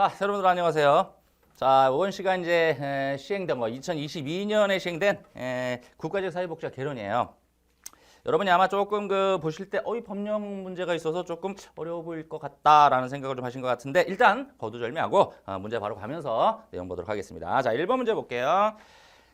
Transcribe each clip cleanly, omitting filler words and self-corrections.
자, 여러분들 안녕하세요. 자, 이번 시간 이제 시행된 거 2022년에 시행된 국가적 사회복지화 개론이에요. 여러분이 아마 조금 보실 때 이 법령 문제가 있어서 조금 어려워 보일 것 같다라는 생각을 좀 하신 것 같은데 일단 거두절미하고 문제 바로 가면서 내용 보도록 하겠습니다. 자, 1번 문제 볼게요.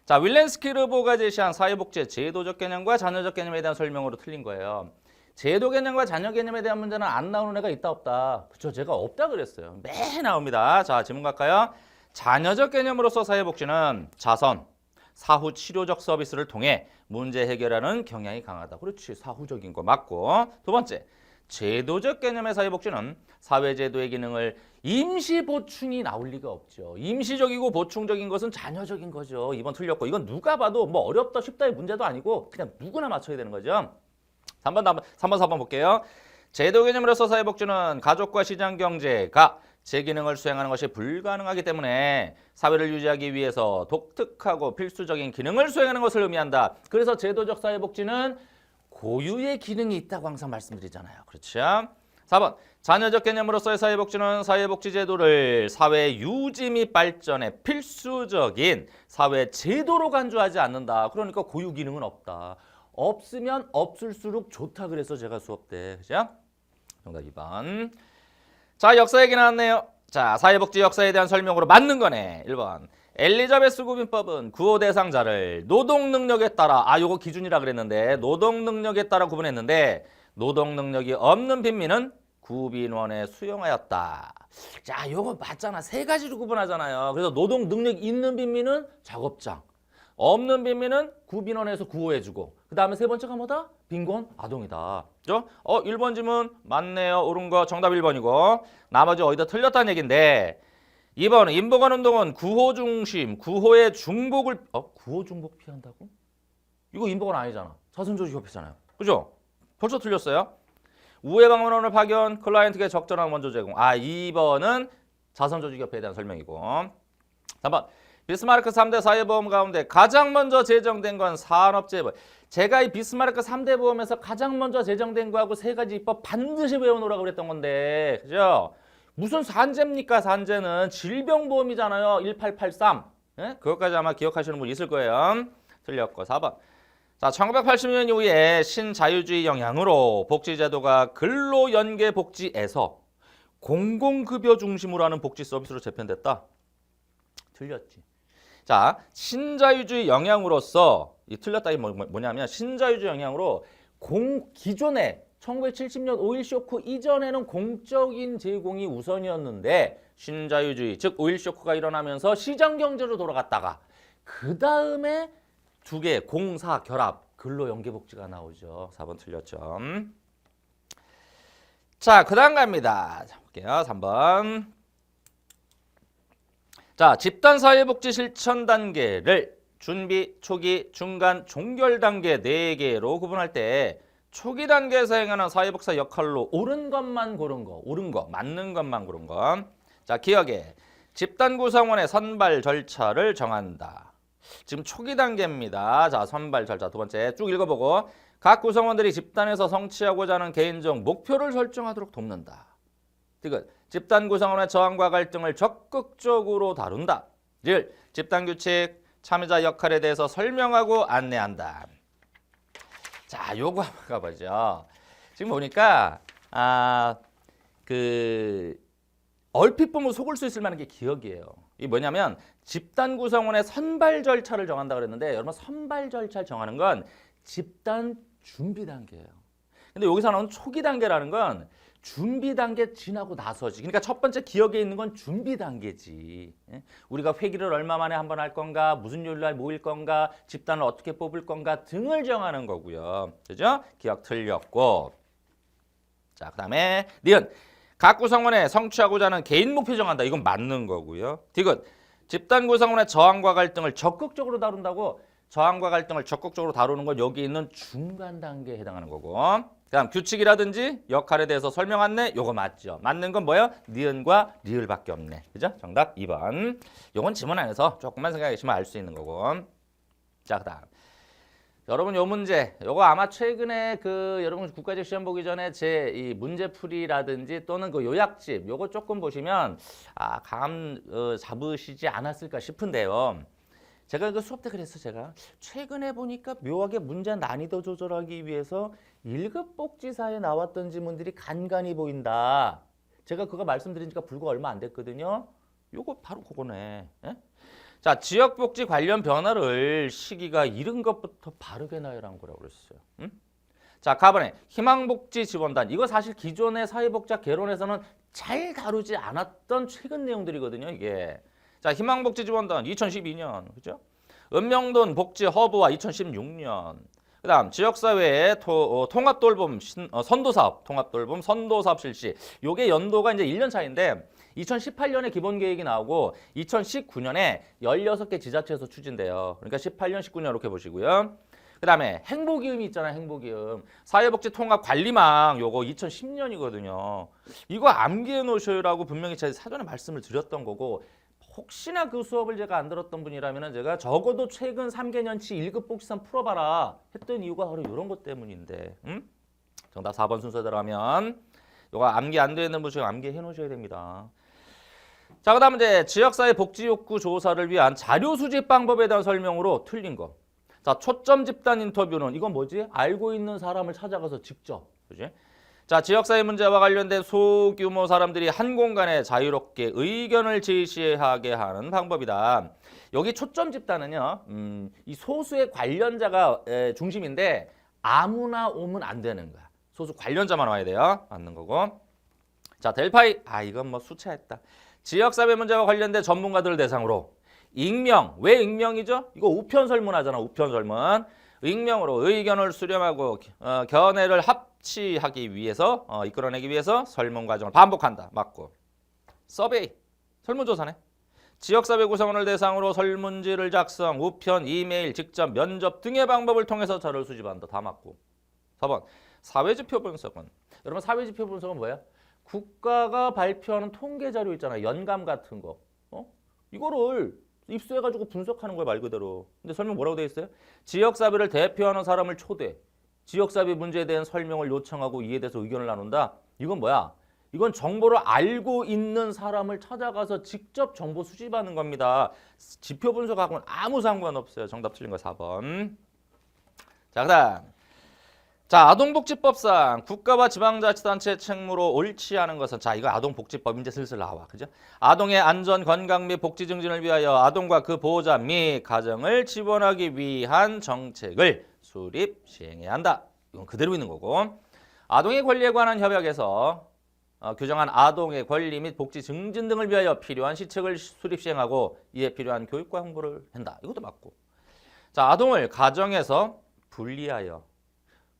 자, 윌렌스키르보가 제시한 사회복지의 제도적 개념과 자녀적 개념에 대한 설명으로 틀린 거예요. 제도 개념과 자녀 개념에 대한 문제는 안 나오는 애가 있다 없다. 그쵸? 제가 없다 그랬어요. 매 나옵니다. 자, 질문 갈까요? 자녀적 개념으로서 사회복지는 자선, 사후 치료적 서비스를 통해 문제 해결하는 경향이 강하다. 그렇지. 사후적인 거 맞고. 두 번째, 제도적 개념의 사회복지는 사회제도의 기능을 임시 보충이 나올 리가 없죠. 임시적이고 보충적인 것은 자녀적인 거죠. 2번 틀렸고. 이건 누가 봐도 뭐 어렵다 쉽다의 문제도 아니고 그냥 누구나 맞춰야 되는 거죠. 3번, 4번 볼게요. 제도 개념으로서 사회복지는 가족과 시장경제가 제 기능을 수행하는 것이 불가능하기 때문에 사회를 유지하기 위해서 독특하고 필수적인 기능을 수행하는 것을 의미한다. 그래서 제도적 사회복지는 고유의 기능이 있다고 항상 말씀드리잖아요. 그렇죠? 4번, 자녀적 개념으로서의 사회복지는 사회복지 제도를 사회 유지 및 발전에 필수적인 사회 제도로 간주하지 않는다. 그러니까 고유 기능은 없다. 없으면 없을수록 좋다 그래서 제가 수업 때. 그죠? 정답 2번. 자, 역사 얘기 나왔네요. 자, 사회복지 역사에 대한 설명으로 맞는 거네. 1번. 엘리자베스 구빈법은 구호 대상자를 노동 능력에 따라 요거 기준이라 그랬는데 노동 능력에 따라 구분했는데 노동 능력이 없는 빈민은 구빈원에 수용하였다. 자, 요거 맞잖아. 세 가지로 구분하잖아요. 그래서 노동 능력 있는 빈민은 작업장, 없는 빈민은 구빈원에서 구호해주고 그 다음에 세 번째가 뭐다? 빈곤 아동이다. 그죠? 1번 질문 맞네요. 옳은 거 정답 1번이고 나머지 어디다 틀렸다는 얘기인데 2번 인보건 운동은 구호 중심, 구호의 중복을 구호 중복 피한다고? 이거 인보건 아니잖아. 자선조직협회잖아요. 그죠? 벌써 틀렸어요. 우회 방문원을 파견, 클라이언트에게 적절한 원조 제공. 2번은 자선조직협회에 대한 설명이고 3번 비스마르크 3대 사회보험 가운데 가장 먼저 제정된 건 산업재해법. 제가 이 비스마르크 3대 보험에서 가장 먼저 제정된 거하고 세 가지 입법 반드시 외워놓으라고 그랬던 건데 그죠? 무슨 산재입니까? 산재는 질병보험이잖아요. 1883. 예? 그것까지 아마 기억하시는 분 있을 거예요. 틀렸고 4번. 자, 1980년 이후에 신자유주의 영향으로 복지제도가 근로연계복지에서 공공급여 중심으로 하는 복지 서비스로 재편됐다. 틀렸지. 자, 신자유주의 영향으로서 이 틀렸다 이 뭐냐면 신자유주의 영향으로 기존에 1970년 오일 쇼크 이전에는 공적인 제공이 우선이었는데 신자유주의 즉 오일 쇼크가 일어나면서 시장 경제로 돌아갔다가 그 다음에 두 개 공사 결합 근로연계복지가 나오죠. 4번 틀렸죠. 자, 그 다음 갑니다. 자, 볼게요. 3번. 자, 집단사회복지 실천 단계를 준비, 초기, 중간, 종결 단계 4개로 구분할 때 초기 단계에서 행하는 사회복사 역할로 옳은 것만 고른 거, 옳은 거, 맞는 것만 고른 거. 자, 기억에 집단 구성원의 선발 절차를 정한다. 지금 초기 단계입니다. 자, 선발 절차 두 번째 쭉 읽어보고 각 구성원들이 집단에서 성취하고자 하는 개인적 목표를 설정하도록 돕는다. 이건 집단 구성원의 저항과 갈등을 적극적으로 다룬다. 즉, 집단 규칙, 참여자 역할에 대해서 설명하고 안내한다. 자, 요거 한번 가보죠. 지금 보니까 얼핏 보면 속을 수 있을 만한 게 기억이에요. 이게 뭐냐면 집단 구성원의 선발 절차를 정한다 그랬는데 여러분 선발 절차를 정하는 건 집단 준비 단계예요. 근데 여기서 나오는 초기 단계라는 건 준비 단계 지나고 나서지. 그러니까 첫 번째 기억에 있는 건 준비 단계지. 우리가 회기를 얼마 만에 한 번 할 건가, 무슨 요일 날 모일 건가, 집단을 어떻게 뽑을 건가 등을 정하는 거고요. 그죠? 기억 틀렸고. 자, 그다음에 니은 각 구성원의 성취하고자 하는 개인 목표 정한다. 이건 맞는 거고요. 디귿 집단 구성원의 저항과 갈등을 적극적으로 다룬다고. 저항과 갈등을 적극적으로 다루는 건 여기 있는 중간 단계에 해당하는 거고. 그다음 규칙이라든지 역할에 대해서 설명 안내 요거 맞죠. 맞는 건 뭐예요? 니은과 리을밖에 없네. 그죠? 정답 2번. 요건 지문 안에서 조금만 생각해 주시면 알 수 있는 거고. 자, 그다음 여러분 요 문제, 요거 아마 최근에 그 여러분 국가직 시험 보기 전에 제 이 문제풀이라든지 또는 그 요약집 요거 조금 보시면 잡으시지 않았을까 싶은데요. 제가 그 수업 때 그랬어. 제가 최근에 보니까 묘하게 문제 난이도 조절하기 위해서 1급 복지사에 나왔던 지문들이 간간히 보인다. 제가 그거 말씀드린 지가 불과 얼마 안 됐거든요. 요거 바로 그거네. 예? 자, 지역복지 관련 변화를 시기가 이른 것부터 바르게 나열한 거라고 그랬어요. 응? 자, 가번에 희망복지지원단. 이거 사실 기존의 사회복지학 개론에서는 잘 다루지 않았던 최근 내용들이거든요, 이게. 자, 희망복지지원단 2012년, 그죠? 읍명돈 복지허브와 2016년. 그다음 지역사회의 통합돌봄 선도사업, 통합돌봄 선도사업 실시. 요게 연도가 이제 1년 차인데 2018년에 기본계획이 나오고 2019년에 16개 지자체에서 추진돼요. 그러니까 18년, 19년 이렇게 보시고요. 그다음에 행복이음이 있잖아요. 행복이음. 사회복지통합관리망 요거 2010년이거든요. 이거 암기해 놓으셔라고 분명히 제가 사전에 말씀을 드렸던 거고 혹시나 그 수업을 제가 안 들었던 분이라면 제가 적어도 최근 3개년치 1급 복지선 풀어봐라 했던 이유가 바로 이런 것 때문인데 정답 4번 순서 들어가면 요거 암기 안 되는 분 지금 암기해 놓으셔야 됩니다. 자, 그 다음 이제 지역사회 복지 욕구 조사를 위한 자료 수집 방법에 대한 설명으로 틀린 거. 자, 초점 집단 인터뷰는 이건 뭐지? 알고 있는 사람을 찾아가서 직접, 그지? 자, 지역사회 문제와 관련된 소규모 사람들이 한 공간에 자유롭게 의견을 제시하게 하는 방법이다. 여기 초점 집단은요, 이 소수의 관련자가 중심인데 아무나 오면 안 되는 거야. 소수 관련자만 와야 돼요. 맞는 거고. 자, 델파이. 이건 뭐 수차했다. 지역사회 문제와 관련된 전문가들을 대상으로 익명. 왜 익명이죠? 이거 우편설문하잖아. 우편설문. 익명으로 의견을 수렴하고 견해를 합치하기 위해서 이끌어내기 위해서 설문 과정을 반복한다. 맞고. 서베이. 설문조사네. 지역사회 구성원을 대상으로 설문지를 작성, 우편, 이메일, 직접 면접 등의 방법을 통해서 자료를 수집한다. 다 맞고. 4번. 사회지표 분석은. 여러분 사회지표 분석은 뭐예요? 국가가 발표하는 통계 자료 있잖아요. 연감 같은 거. 이거를 입수해가지고 분석하는 거예요. 말 그대로. 근데 설명 뭐라고 되어 있어요? 지역사회를 대표하는 사람을 초대. 지역사회 문제에 대한 설명을 요청하고 이에 대해서 의견을 나눈다. 이건 뭐야? 이건 정보를 알고 있는 사람을 찾아가서 직접 정보 수집하는 겁니다. 지표 분석하고는 아무 상관없어요. 정답 틀린 거 4번. 자, 그다음. 자, 아동복지법상 국가와 지방자치단체의 책무로 옳지 않은 것은 자, 이거 아동복지법 이제 슬슬 나와. 그죠? 아동의 안전, 건강 및 복지 증진을 위하여 아동과 그 보호자 및 가정을 지원하기 위한 정책을 수립, 시행해야 한다. 이건 그대로 있는 거고. 아동의 권리에 관한 협약에서 규정한 아동의 권리 및 복지 증진 등을 위하여 필요한 시책을 수립, 시행하고 이에 필요한 교육과 홍보를 한다. 이것도 맞고. 자, 아동을 가정에서 분리하여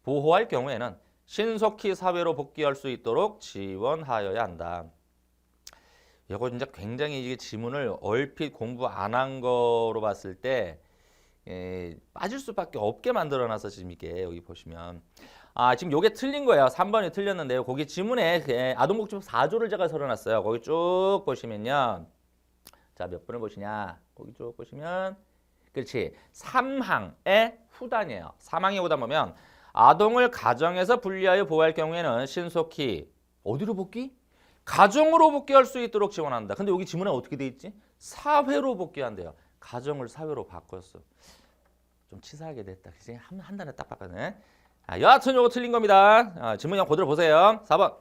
보호할 경우에는 신속히 사회로 복귀할 수 있도록 지원하여야 한다. 이거 진짜 굉장히 이게 지문을 얼핏 공부 안 한 거로 봤을 때 빠질 수밖에 없게 만들어놔서 지금 이게 여기 보시면 지금 요게 틀린 거예요. 3번이 틀렸는데요. 거기 지문에 아동복지법 4조를 제가 설어놨어요. 거기 쭉 보시면요. 자, 몇 번을 보시냐. 거기 쭉 보시면 그렇지. 3항의 후단이에요. 3항의 후단 보면 아동을 가정에서 분리하여 보호할 경우에는 신속히 어디로 복귀? 가정으로 복귀할 수 있도록 지원한다. 근데 여기 지문에 어떻게 돼 있지? 사회로 복귀한대요. 가정을 사회로 바꿨어. 좀 치사하게 됐다. 그치? 한 단에 딱 바꿨네. 여하튼 이거 틀린 겁니다. 지문 그냥 그대로 보세요. 4번.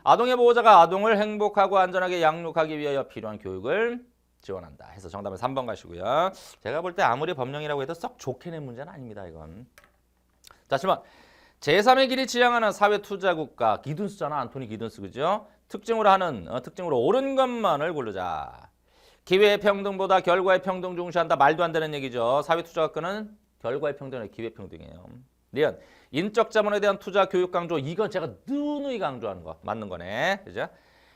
아동의 보호자가 아동을 행복하고 안전하게 양육하기 위하여 필요한 교육을 지원한다. 해서 정답은 3번 가시고요. 제가 볼 때 아무리 법령이라고 해도 썩 좋게 낸 문제는 아닙니다. 이건. 자, 7번. 제3의 길이 지향하는 사회투자국가 기든스잖아. 안토니 기든스. 그죠? 특징으로 옳은 것만을 고르자. 기회의 평등보다 결과의 평등 중시한다. 말도 안 되는 얘기죠. 사회투자국가는 결과의 평등이 기회 평등이에요. 니은 인적 자본에 대한 투자 교육 강조. 이건 제가 누누이 강조하는 거. 맞는 거네. 그죠?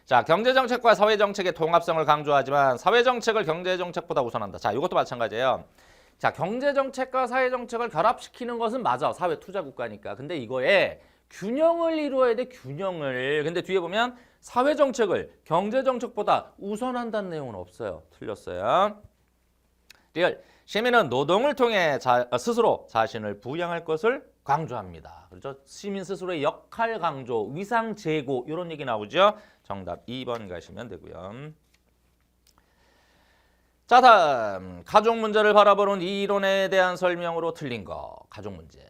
자, 경제정책과 사회정책의 통합성을 강조하지만 사회정책을 경제정책보다 우선한다. 자, 이것도 마찬가지예요. 자, 경제정책과 사회정책을 결합시키는 것은 맞아. 사회투자국가니까. 근데 이거에 균형을 이루어야 돼. 균형을. 근데 뒤에 보면 사회정책을 경제정책보다 우선한다는 내용은 없어요. 틀렸어요. 리얼. 시민은 노동을 통해 스스로 자신을 부양할 것을 강조합니다. 그렇죠? 시민 스스로의 역할 강조, 위상 제고 이런 얘기 나오죠. 정답 2번 가시면 되고요. 자, 다음 가족 문제를 바라보는 이론에 대한 설명으로 틀린 거. 가족 문제.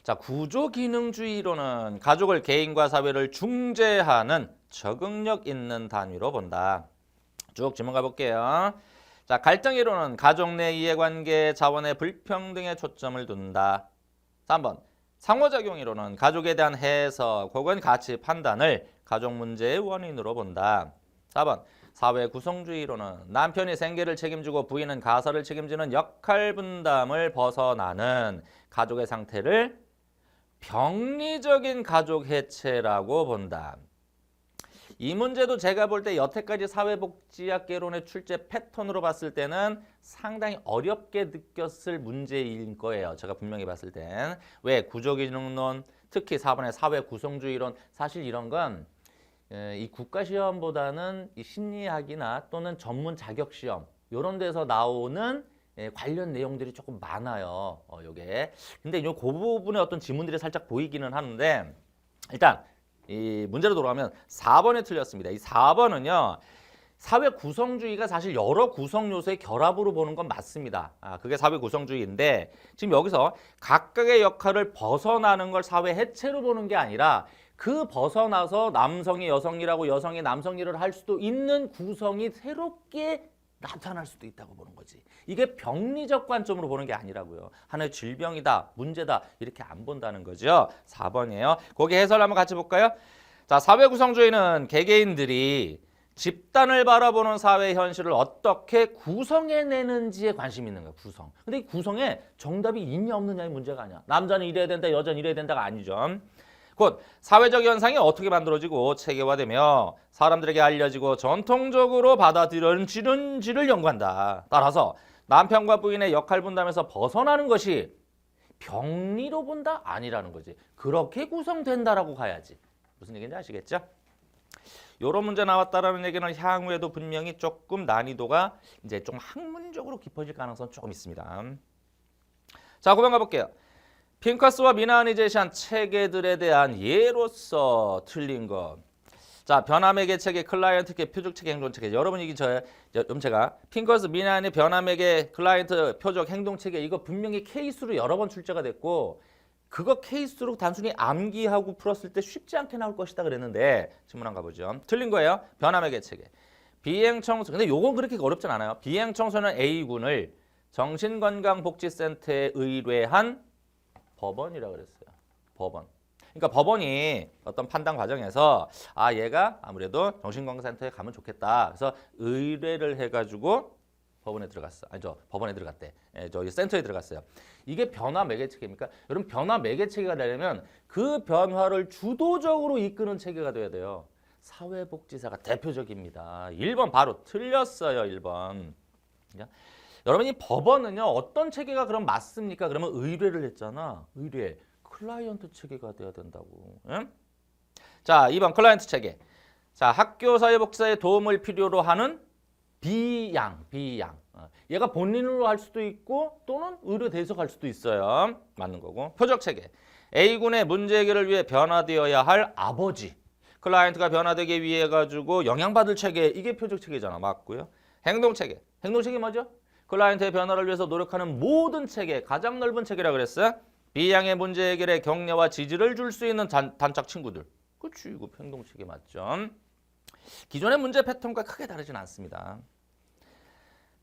자, 구조기능주의 이론은 가족을 개인과 사회를 중재하는 적응력 있는 단위로 본다. 쭉 질문 가볼게요. 자, 갈등 이론은 가족 내 이해관계, 자원의 불평등에 초점을 둔다. 3번. 상호작용 이론은 가족에 대한 해석 혹은 가치 판단을 가족 문제의 원인으로 본다. 4번. 사회 구성주의 이론은 남편이 생계를 책임지고 부인은 가사를 책임지는 역할 분담을 벗어나는 가족의 상태를 병리적인 가족 해체라고 본다. 이 문제도 제가 볼 때 여태까지 사회복지학개론의 출제 패턴으로 봤을 때는 상당히 어렵게 느꼈을 문제인 거예요. 제가 분명히 봤을 땐. 왜? 구조기능론, 특히 4번의 사회구성주의론, 사실 이런 건 이 국가시험보다는 이 심리학이나 또는 전문 자격시험 이런 데서 나오는 관련 내용들이 조금 많아요. 요게. 근데 요 그 부분에 어떤 지문들이 살짝 보이기는 하는데 일단 이 문제로 돌아가면 4번에 틀렸습니다. 이 4번은요. 사회 구성주의가 사실 여러 구성 요소의 결합으로 보는 건 맞습니다. 그게 사회 구성주의인데 지금 여기서 각각의 역할을 벗어나는 걸 사회 해체로 보는 게 아니라 그 벗어나서 남성이 여성이라고 여성이 남성이를 할 수도 있는 구성이 새롭게 나타날 수도 있다고 보는 거지. 이게 병리적 관점으로 보는 게 아니라고요. 하나의 질병이다, 문제다 이렇게 안 본다는 거죠. 4번이에요. 거기 해설 한번 같이 볼까요? 자, 사회구성주의는 개개인들이 집단을 바라보는 사회 현실을 어떻게 구성해내는지에 관심이 있는 거야. 구성. 근데 이 구성에 정답이 있냐 없느냐의 문제가 아니야. 남자는 이래야 된다, 여자는 이래야 된다가 아니죠. 곧 사회적 현상이 어떻게 만들어지고 체계화되며 사람들에게 알려지고 전통적으로 받아들여지는지를 연구한다. 따라서 남편과 부인의 역할 분담에서 벗어나는 것이 병리로 본다? 아니라는 거지. 그렇게 구성된다라고 가야지. 무슨 얘기인지 아시겠죠? 이런 문제 나왔다라는 얘기는 향후에도 분명히 조금 난이도가 이제 좀 학문적으로 깊어질 가능성 조금 있습니다. 자, 9번 가볼게요. 핑커스와 미나은이 제시한 체계들에 대한 예로서 틀린 것. 자, 변화매개 체계, 클라이언트계, 표적체계, 행동체계. 여러분 이게 제가 핑커스, 미나은의 변화매개, 클라이언트, 표적, 행동체계 이거 분명히 케이스로 여러 번 출제가 됐고 그거 케이스로 단순히 암기하고 풀었을 때 쉽지 않게 나올 것이다 그랬는데 질문 한번 가보죠. 틀린 거예요. 변화매개 체계. 비행청소. 근데 요건 그렇게 어렵진 않아요. 비행청소년 A군을 정신건강복지센터에 의뢰한 법원이라고 그랬어요. 법원. 그러니까 법원이 어떤 판단 과정에서 얘가 아무래도 정신건강센터에 가면 좋겠다. 그래서 의뢰를 해가지고 법원에 들어갔어. 아니죠. 법원에 들어갔대. 저희 센터에 들어갔어요. 이게 변화 매개체계입니까? 여러분 변화 매개체계가 되려면 그 변화를 주도적으로 이끄는 체계가 돼야 돼요. 사회복지사가 대표적입니다. 1번 바로 틀렸어요. 1번. 여러분 이 법원은요. 어떤 체계가 그럼 맞습니까? 그러면 의뢰를 했잖아. 의뢰. 클라이언트 체계가 돼야 된다고. 응? 자, 2번 클라이언트 체계. 자, 학교 사회복지사의 도움을 필요로 하는 비양. 얘가 본인으로 할 수도 있고 또는 의뢰 대속할 수도 있어요. 맞는 거고. 표적 체계. A군의 문제 해결을 위해 변화되어야 할 아버지. 클라이언트가 변화되기 위해 가지고 영향받을 체계. 이게 표적 체계잖아. 맞고요. 행동 체계. 행동 체계 뭐죠? 클라이언트의 변화를 위해서 노력하는 모든 체계. 가장 넓은 체계라 그랬어요. B양의 문제 해결에 격려와 지지를 줄 수 있는 단짝 친구들. 그렇지. 이거 행동 체계 맞죠? 기존의 문제 패턴과 크게 다르진 않습니다.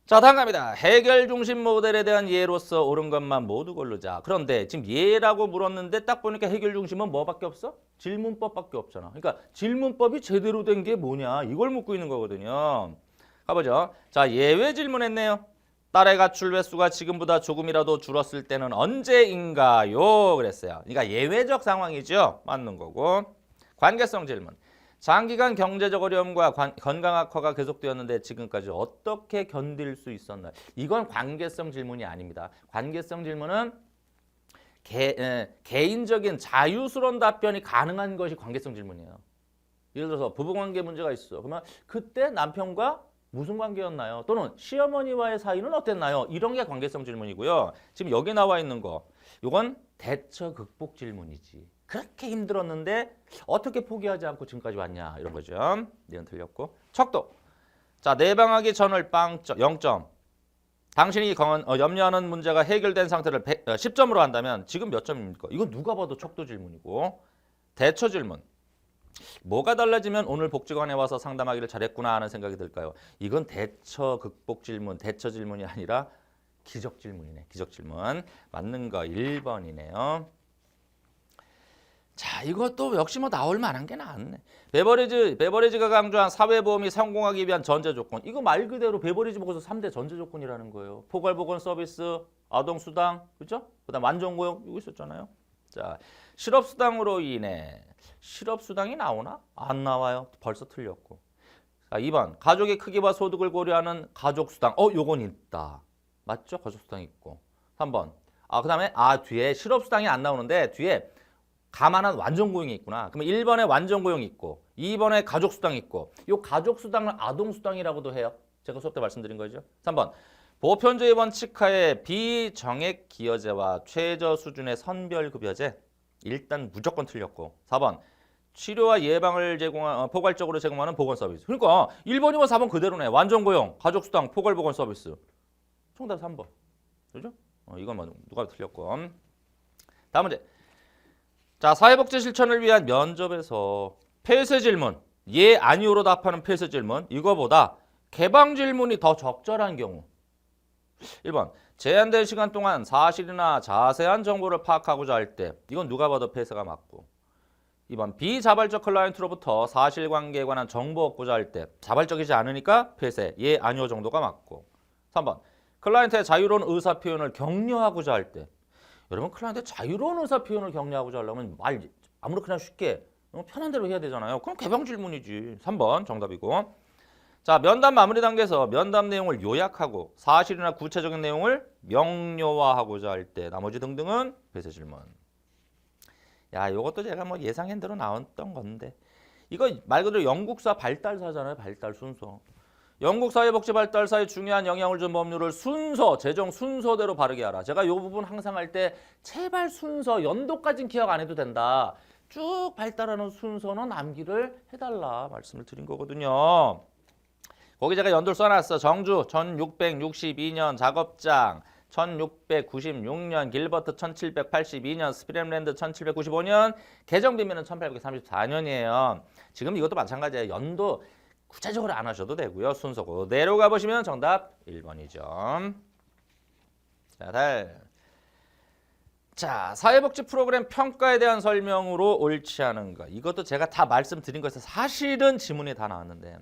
자, 다음 갑니다. 해결 중심 모델에 대한 예로서 옳은 것만 모두 고르자. 그런데 지금 예라고 물었는데 딱 보니까 해결 중심은 뭐밖에 없어? 질문법밖에 없잖아. 그러니까 질문법이 제대로 된 게 뭐냐 이걸 묻고 있는 거거든요. 가보죠. 자, 예외 질문했네요. 딸의 가출 횟수가 지금보다 조금이라도 줄었을 때는 언제인가요? 그랬어요. 그러니까 예외적 상황이죠. 맞는 거고. 관계성 질문. 장기간 경제적 어려움과 건강 악화가 계속되었는데 지금까지 어떻게 견딜 수 있었나요? 이건 관계성 질문이 아닙니다. 관계성 질문은 개인적인 자유스러운 답변이 가능한 것이 관계성 질문이에요. 예를 들어서 부부관계 문제가 있어. 그러면 그때 남편과 무슨 관계였나요? 또는 시어머니와의 사이는 어땠나요? 이런 게 관계성 질문이고요. 지금 여기 나와 있는 거, 이건 대처 극복 질문이지. 그렇게 힘들었는데 어떻게 포기하지 않고 지금까지 왔냐 이런 거죠. 이건 틀렸고. 척도. 자, 내방하기 전월 빵점 0점. 당신이 염려하는 문제가 해결된 상태를 10점으로 한다면 지금 몇 점입니까? 이건 누가 봐도 척도 질문이고. 대처 질문. 뭐가 달라지면 오늘 복지관에 와서 상담하기를 잘했구나 하는 생각이 들까요? 이건 대처 극복 질문, 대처 질문이 아니라 기적 질문이네. 기적 질문. 맞는 거 1번이네요. 자, 이것도 역시 뭐 나올 만한 게 나왔네. 베버리지가 강조한 사회보험이 성공하기 위한 전제 조건. 이거 말 그대로 베버리지 보고서 3대 전제 조건이라는 거예요. 포괄보건 서비스, 아동수당, 그죠? 그다음 완전고용 이거 있었잖아요. 자, 실업수당으로 인해 실업수당이 나오나? 안 나와요. 벌써 틀렸고. 자, 2번 가족의 크기와 소득을 고려하는 가족수당. 요건 있다. 맞죠? 가족수당 있고. 3번 그다음에 뒤에 실업수당이 안 나오는데 뒤에 감안한 완전고용이 있구나. 그러면 1번에 완전고용이 있고 2번에 가족수당이 있고 이 가족수당을 아동수당이라고도 해요. 제가 수업 때 말씀드린 거죠. 3번 보편주의 원칙하에 비정액 기여제와 최저 수준의 선별급여제. 일단 무조건 틀렸고. 4번 치료와 예방을 포괄적으로 제공하는 보건서비스. 그러니까 1번이면 4번 그대로네. 완전고용, 가족수당, 포괄보건서비스. 정답 3번. 그죠? 이건 뭐 누가 틀렸고. 다음 문제. 자, 사회복지 실천을 위한 면접에서 폐쇄 질문, 예, 아니오로 답하는 폐쇄 질문, 이거보다 개방 질문이 더 적절한 경우. 1번, 제한된 시간 동안 사실이나 자세한 정보를 파악하고자 할 때, 이건 누가 봐도 폐쇄가 맞고. 2번, 비자발적 클라이언트로부터 사실관계에 관한 정보 얻고자 할 때, 자발적이지 않으니까 폐쇄, 예, 아니오 정도가 맞고. 3번, 클라이언트의 자유로운 의사표현을 격려하고자 할 때, 여러분 클라이언트의 자유로운 의사표현을 격려하고자 하려면 말 아무렇게나 쉽게 편한 대로 해야 되잖아요. 그럼 개방 질문이지. 3번 정답이고. 자, 면담 마무리 단계에서 면담 내용을 요약하고 사실이나 구체적인 내용을 명료화하고자 할 때 나머지 등등은 폐쇄 질문. 야, 이것도 제가 뭐 예상한 대로 나왔던 건데 이거 말 그대로 영국사 발달사잖아요. 발달 순서. 영국 사회복지발달사에 중요한 영향을 준 법률을 순서, 제정 순서대로 바르게 하라. 제가 이 부분 항상 할 때 제발 순서, 연도까지는 기억 안 해도 된다. 쭉 발달하는 순서는 남기를 해달라 말씀을 드린 거거든요. 거기 제가 연도를 써놨어. 정주 1662년 작업장, 1696년 길버트 1782년 스피렘랜드 1795년 개정비면은 1834년이에요. 지금 이것도 마찬가지예요. 연도 구체적으로 안 하셔도 되고요. 순서 그대로 가보시면 정답 1번이죠. 자, 사회복지 프로그램 평가에 대한 설명으로 옳지 않은 거. 이것도 제가 다 말씀드린 거에서 사실은 지문에 다 나왔는데.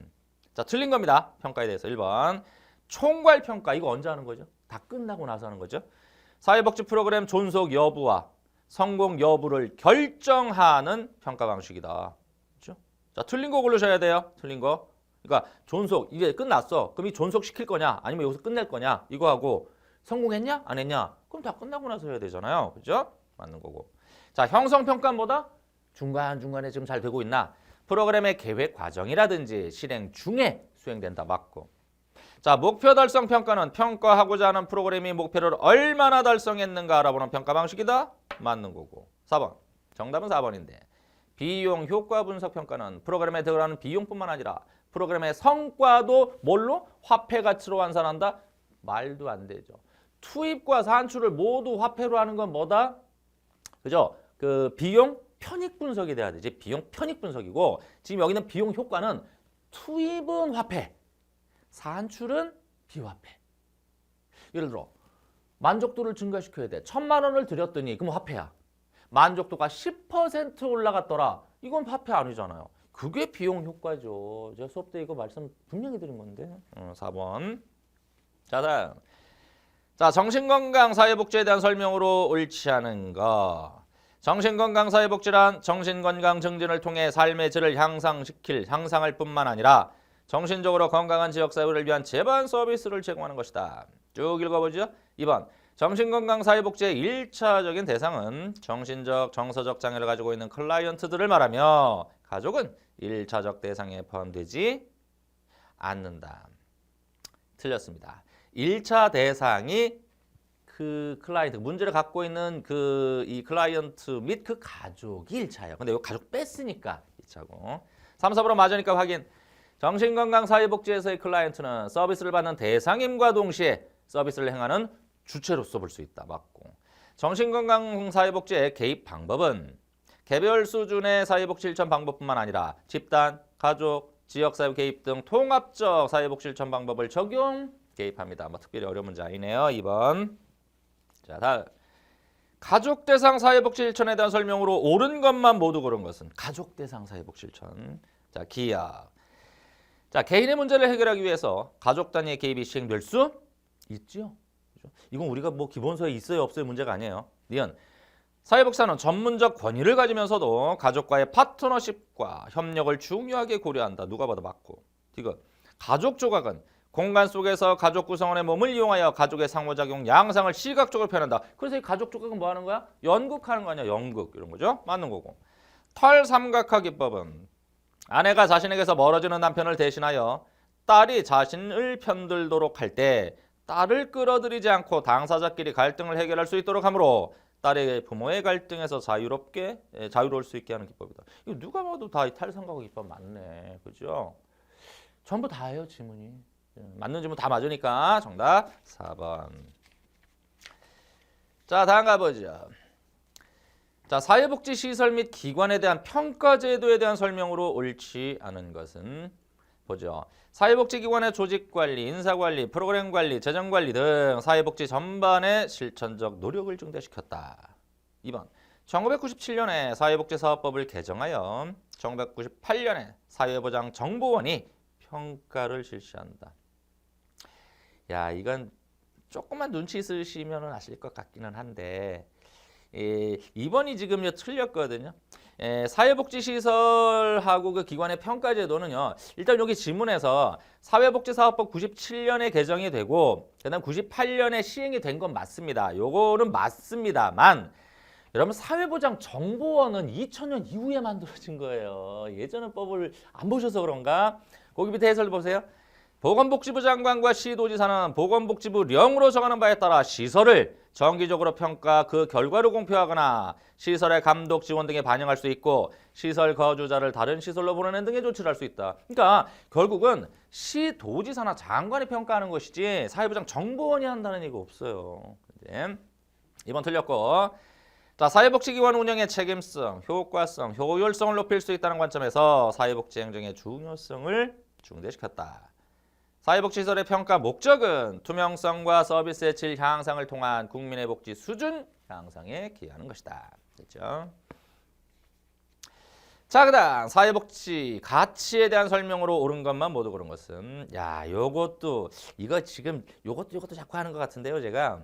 자, 틀린 겁니다. 평가에 대해서 1번. 총괄평가 이거 언제 하는 거죠? 다 끝나고 나서 하는 거죠. 사회복지 프로그램 존속 여부와 성공 여부를 결정하는 평가 방식이다. 그렇죠? 자, 틀린 거 고르셔야 돼요. 틀린 거. 그러니까 존속 이게 끝났어. 그럼 이 존속 시킬 거냐 아니면 여기서 끝낼 거냐 이거 하고 성공했냐 안 했냐 그럼 다 끝나고 나서 해야 되잖아요. 그죠? 맞는 거고. 자, 형성평가보다 중간중간에 지금 잘 되고 있나 프로그램의 계획 과정이라든지 실행 중에 수행된다. 맞고. 자, 목표 달성 평가는 평가하고자 하는 프로그램이 목표를 얼마나 달성했는가 알아보는 평가 방식이다. 맞는 거고. 4번 정답은 4번인데 비용 효과 분석 평가는 프로그램에 들어가는 비용뿐만 아니라 프로그램의 성과도 뭘로? 화폐 가치로 환산한다? 말도 안 되죠. 투입과 산출을 모두 화폐로 하는 건 뭐다? 그죠? 그 비용 편익 분석이 돼야 되지. 비용 편익 분석이고 지금 여기는 비용 효과는 투입은 화폐, 산출은 비화폐. 예를 들어 만족도를 증가시켜야 돼. 1,000만 원을 들였더니 그럼 화폐야. 만족도가 10% 올라갔더라. 이건 화폐 아니잖아요. 그게 비용 효과죠. 제가 수업 때 이거 말씀 분명히 드린 건데. 4번. 자, 다음. 자, 정신건강 사회복지에 대한 설명으로 옳지 않은 거. 정신건강 사회복지란 정신건강 증진을 통해 삶의 질을 향상할 뿐만 아니라 정신적으로 건강한 지역사회를 위한 제반 서비스를 제공하는 것이다. 쭉 읽어보죠. 2번. 정신건강 사회복지의 1차적인 대상은 정신적, 정서적 장애를 가지고 있는 클라이언트들을 말하며 가족은 1차적 대상에 포함되지 않는다. 틀렸습니다. 1차 대상이 그 클라이언트, 문제를 갖고 있는 이 클라이언트 및 그 가족이 1차예요. 근데 이 가족 뺐으니까 2차고. 3, 4번은 맞으니까 확인. 정신건강사회복지에서의 클라이언트는 서비스를 받는 대상임과 동시에 서비스를 행하는 주체로서 볼 수 있다. 맞고. 정신건강사회복지의 개입 방법은 개별 수준의 사회복지 실천 방법뿐만 아니라 집단, 가족, 지역사회 개입 등 통합적 사회복지 실천 방법을 적용, 개입합니다. 뭐 특별히 어려운 문제 아니네요. 2번. 자, 다음. 가족 대상 사회복지 실천에 대한 설명으로 옳은 것만 모두 고른 것은 가족 대상 사회복지 실천. 자, 기억. 자, 개인의 문제를 해결하기 위해서 가족 단위의 개입이 시행될 수 있죠. 이건 우리가 뭐 기본서에 있어요 없어요 문제가 아니에요. 니은. 사회복지사는 전문적 권위를 가지면서도 가족과의 파트너십과 협력을 중요하게 고려한다. 누가 봐도 맞고. 디귿. 가족 조각은 공간 속에서 가족 구성원의 몸을 이용하여 가족의 상호작용, 양상을 시각적으로 표현한다. 그래서 이 가족 조각은 뭐 하는 거야? 연극하는 거 아니야? 연극 이런 거죠. 맞는 거고. 탈삼각화 기법은 아내가 자신에게서 멀어지는 남편을 대신하여 딸이 자신을 편들도록 할 때 딸을 끌어들이지 않고 당사자끼리 갈등을 해결할 수 있도록 하므로 딸의 부모의 갈등에서 자유로울 수 있게 하는 기법이다. 이거 누가 봐도 다 이 탈삼각화 기법 맞네. 그죠? 전부 다예요, 지문이. 맞는 지문 다 맞으니까 정답 4번. 자, 다음 가보죠. 자, 사회복지시설 및 기관에 대한 평가제도에 대한 설명으로 옳지 않은 것은 보죠. 사회복지기관의 조직관리, 인사관리, 프로그램관리, 재정관리 등 사회복지 전반의 실천적 노력을 증대시켰다. 2번. 1997년에 사회복지사업법을 개정하여 1998년에 사회보장정보원이 평가를 실시한다. 야, 이건 조금만 눈치 있으시면 아실 것 같기는 한데 2번이 지금 틀렸거든요. 사회복지시설하고 그 기관의 평가제도는요. 일단 여기 지문에서 사회복지사업법 97년에 개정이 되고 그다음 98년에 시행이 된 건 맞습니다. 요거는 맞습니다만 여러분 사회보장정보원은 2000년 이후에 만들어진 거예요. 예전의 법을 안 보셔서 그런가? 거기 밑에 해설 보세요. 보건복지부 장관과 시도지사는 보건복지부령으로 정하는 바에 따라 시설을 정기적으로 평가 그 결과를 공표하거나 시설의 감독 지원 등에 반영할 수 있고 시설 거주자를 다른 시설로 보내는 등의 조치를 할 수 있다. 그러니까 결국은 시도지사나 장관이 평가하는 것이지 사회보장 정보원이 한다는 얘기가 없어요. 이제 2번 틀렸고. 자, 사회복지기관 운영의 책임성, 효과성, 효율성을 높일 수 있다는 관점에서 사회복지 행정의 중요성을 중대시켰다. 사회복지시설의 평가 목적은 투명성과 서비스의 질 향상을 통한 국민의 복지 수준 향상에 기여하는 것이다. 됐죠? 자, 그다음 사회복지 가치에 대한 설명으로 옳은 것만 모두 고른 것은 요것도 요것도 자꾸 하는 것 같은데요. 제가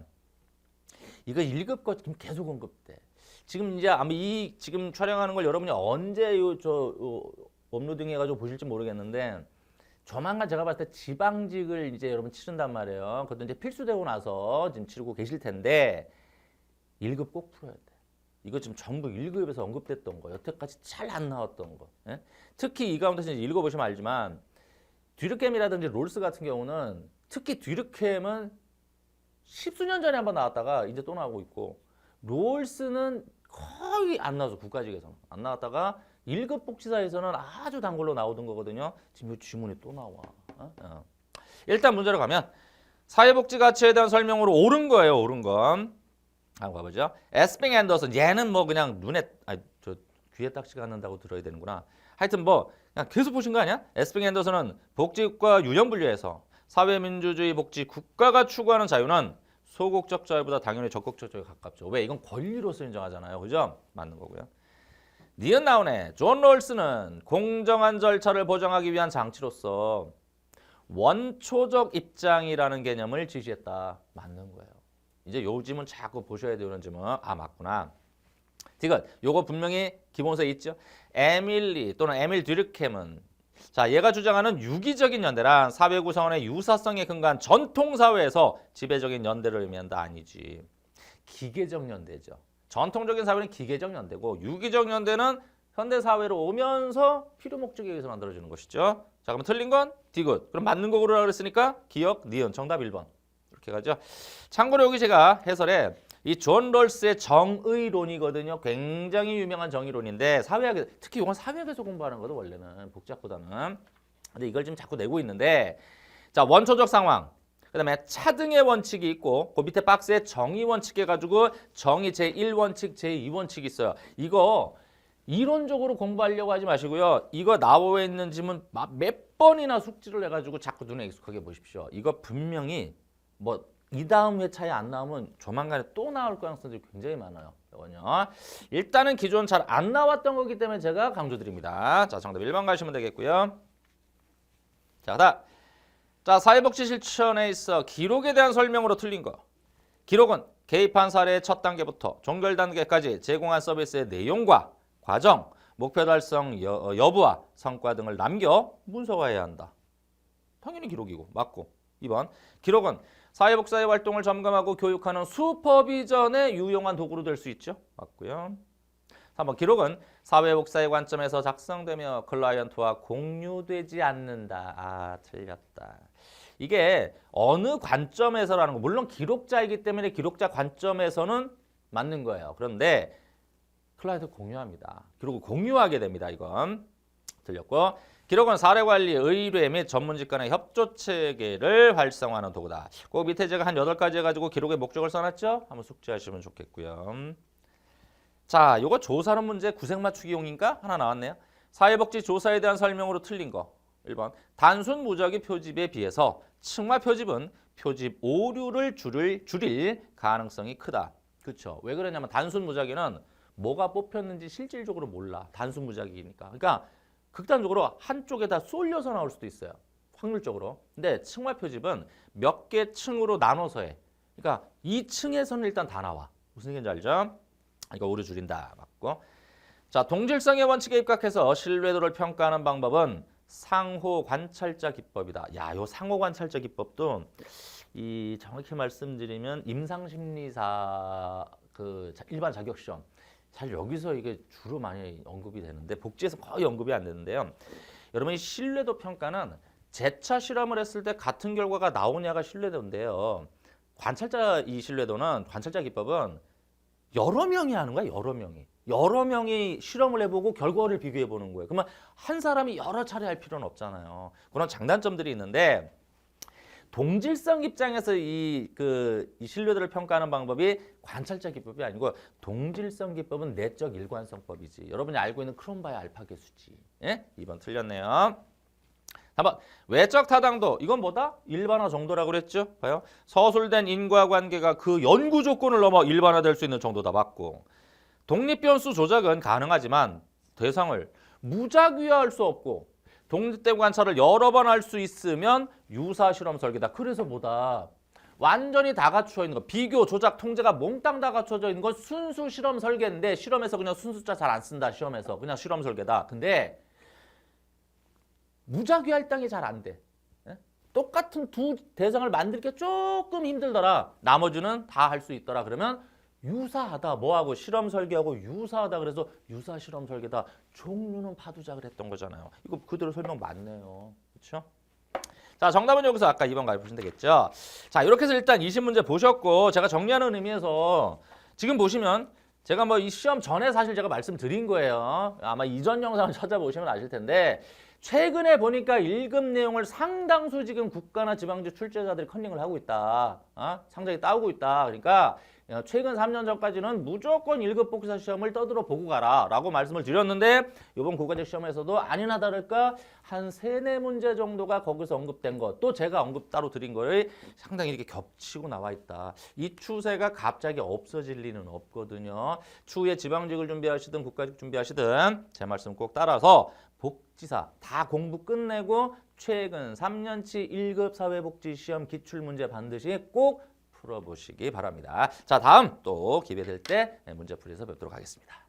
이거 1급 거 지금 계속 언급돼. 지금 이제 아마 지금 촬영하는 걸 여러분이 언제 업로딩 해가지고 보실지 모르겠는데 조만간 제가 봤을 때 지방직을 이제 여러분 치른단 말이에요. 그것도 이제 필수되고 나서 지금 치르고 계실 텐데 1급 꼭 풀어야 돼. 이거 지금 전부 1급에서 언급됐던 거, 여태까지 잘 안 나왔던 거. 예? 특히 이 가운데서 이제 읽어보시면 알지만 뒤르캠이라든지 롤스 같은 경우는 특히 뒤르캠은 10수년 전에 한번 나왔다가 이제 또 나오고 있고 롤스는 거의 안 나와서 국가직에서는 안 나왔다가 1급 복지사에서는 아주 단골로 나오던 거거든요. 지금 이 지문이 또 나와. 일단 문제로 가면 사회복지 가치에 대한 설명으로 옳은 거예요. 옳은 건. 한번 가보죠. 에스핑 앤더슨. 얘는 뭐 그냥 귀에 딱지가 않는다고 들어야 되는구나. 하여튼 뭐 그냥 계속 보신 거 아니야? 에스핑 앤더슨은 복지국가 유형 분류에서 사회민주주의 복지 국가가 추구하는 자유는 소극적 자유보다 당연히 적극적 자유에 가깝죠. 왜? 이건 권리로서 인정하잖아요. 그죠? 맞는 거고요. 니은 나오네. 존 롤스는 공정한 절차를 보장하기 위한 장치로서 원초적 입장이라는 개념을 지시했다. 맞는 거예요. 이제 요 지문 자꾸 보셔야 되는 지문. 맞구나. 디귿. 요거 분명히 기본서에 있죠. 에밀리 또는 에밀 뒤르캠은 얘가 주장하는 유기적인 연대란 사회 구성원의 유사성에 근거한 전통사회에서 지배적인 연대를 의미한다. 아니지. 기계적 연대죠. 전통적인 사회는 기계적 연대고 유기적 연대는 현대사회로 오면서 필요 목적에 의해서 만들어지는 것이죠. 자, 그러면 틀린 건 디귿. 그럼 맞는 거 고르라 그랬으니까 기억, 니은. 정답 1번. 이렇게 가죠. 참고로 여기 제가 해설에 이 존 롤스의 정의론이거든요. 굉장히 유명한 정의론인데 사회학에 특히 이건 사회학에서 공부하는 거도 원래는 복잡보다는. 근데 이걸 지금 자꾸 내고 있는데 자, 원초적 상황. 그다음에 차등의 원칙이 있고 그 밑에 박스에 정의 원칙 해가지고 정의 제1원칙, 제2원칙이 있어요. 이거 이론적으로 공부하려고 하지 마시고요. 이거 나와 있는 질문 몇 번이나 숙지를 해가지고 자꾸 눈에 익숙하게 보십시오. 이거 분명히 뭐 이 다음 회차에 안 나오면 조만간에 또 나올 가능성이 굉장히 많아요. 이건요. 일단은 기존 잘 안 나왔던 거기 때문에 제가 강조드립니다. 자, 정답 1번 가시면 되겠고요. 자, 다음. 자, 사회복지 실천에 있어 기록에 대한 설명으로 틀린 거. 기록은 개입한 사례의 첫 단계부터 종결 단계까지 제공한 서비스의 내용과 과정, 목표 달성 여부와 성과 등을 남겨 문서화해야 한다. 당연히 기록이고 맞고. 2번 기록은 사회복사의 활동을 점검하고 교육하는 슈퍼비전에 유용한 도구로 될 수 있죠. 맞고요. 3번 기록은 사회복사의 관점에서 작성되며 클라이언트와 공유되지 않는다. 아, 틀렸다. 이게 어느 관점에서라는 거. 물론 기록자이기 때문에 기록자 관점에서는 맞는 거예요. 그런데 클라이언트 공유합니다. 기록을 공유하게 됩니다. 이건 틀렸고. 기록은 사례관리, 의뢰 및 전문직 간의 협조체계를 활성화하는 도구다. 그 밑에 제가 한 8가지 해가지고 기록의 목적을 써놨죠? 한번 숙지하시면 좋겠고요. 자, 요거 조사하는 문제 구색 맞추기용인가? 하나 나왔네요. 사회복지 조사에 대한 설명으로 틀린 거. 1번 단순 무작위 표집에 비해서 층화 표집은 표집 오류를 줄일 가능성이 크다. 그렇죠. 왜 그러냐면 단순 무작위는 뭐가 뽑혔는지 실질적으로 몰라. 단순 무작위니까. 그러니까 극단적으로 한쪽에다 쏠려서 나올 수도 있어요. 확률적으로. 근데 층화 표집은 몇 개 층으로 나눠서 해. 그러니까 이 층에서는 일단 다 나와. 무슨 얘기인지 알죠? 이거 오류 줄인다. 맞고. 자, 동질성의 원칙에 입각해서 신뢰도를 평가하는 방법은 상호 관찰자 기법이다. 야, 요 상호 관찰자 기법도 이 정확히 말씀드리면 임상심리사 그 일반 자격시험 잘 여기서 이게 주로 많이 언급이 되는데 복지에서 거의 언급이 안 되는데요. 여러분 이 신뢰도 평가는 재차 실험을 했을 때 같은 결과가 나오냐가 신뢰도인데요. 관찰자 이 신뢰도는 관찰자 기법은 여러 명이 하는 거야. 여러 명이 실험을 해보고 결과를 비교해 보는 거예요. 그러면 한 사람이 여러 차례 할 필요는 없잖아요. 그런 장단점들이 있는데 동질성 입장에서 이 신뢰도를 평가하는 방법이 관찰자 기법이 아니고 동질성 기법은 내적 일관성법이지. 여러분이 알고 있는 크롬바의 알파 계수지. 예? 2번 틀렸네요. 3번 외적 타당도. 이건 뭐다? 일반화 정도라고 그랬죠. 봐요. 서술된 인과관계가 그 연구 조건을 넘어 일반화될 수 있는 정도다. 맞고. 독립변수 조작은 가능하지만 대상을 무작위화할 수 없고 독립된 관찰을 여러 번 할 수 있으면 유사 실험 설계다. 그래서 뭐다? 완전히 다 갖춰 있는 거. 비교, 조작, 통제가 몽땅 다 갖춰져 있는 건 순수 실험 설계인데 실험에서 그냥 순수자 잘 안 쓴다. 시험에서 그냥 실험 설계다. 근데 무작위 할당이 잘 안 돼. 똑같은 두 대상을 만들기 조금 힘들더라. 나머지는 다 할 수 있더라. 그러면 유사하다. 뭐하고 실험 설계하고 유사하다. 그래서 유사 실험 설계다. 종류는 파두작을 했던 거잖아요. 이거 그대로 설명 맞네요. 그렇죠? 자, 정답은 여기서 아까 2번 가보시면 되겠죠. 자, 이렇게 해서 일단 20문제 보셨고 제가 정리하는 의미에서 지금 보시면 제가 뭐 이 시험 전에 사실 제가 말씀드린 거예요. 아마 이전 영상을 찾아보시면 아실 텐데 최근에 보니까 1급 내용을 상당수 지금 국가나 지방직 출제자들이 컨닝을 하고 있다. 상당히 따오고 있다. 그러니까 최근 3년 전까지는 무조건 1급 복사 시험을 떠들어 보고 가라 라고 말씀을 드렸는데 이번 국가직 시험에서도 아니나 다를까 한 3-4문제 정도가 거기서 언급된 것 또 제가 언급 따로 드린 거를 상당히 이렇게 겹치고 나와 있다. 이 추세가 갑자기 없어질 리는 없거든요. 추후에 지방직을 준비하시든 국가직 준비하시든 제 말씀 꼭 따라서 복지사 다 공부 끝내고 최근 3년치 1급 사회복지시험 기출문제 반드시 꼭 풀어보시기 바랍니다. 자, 다음 또 기회될 때 문제풀이에서 뵙도록 하겠습니다.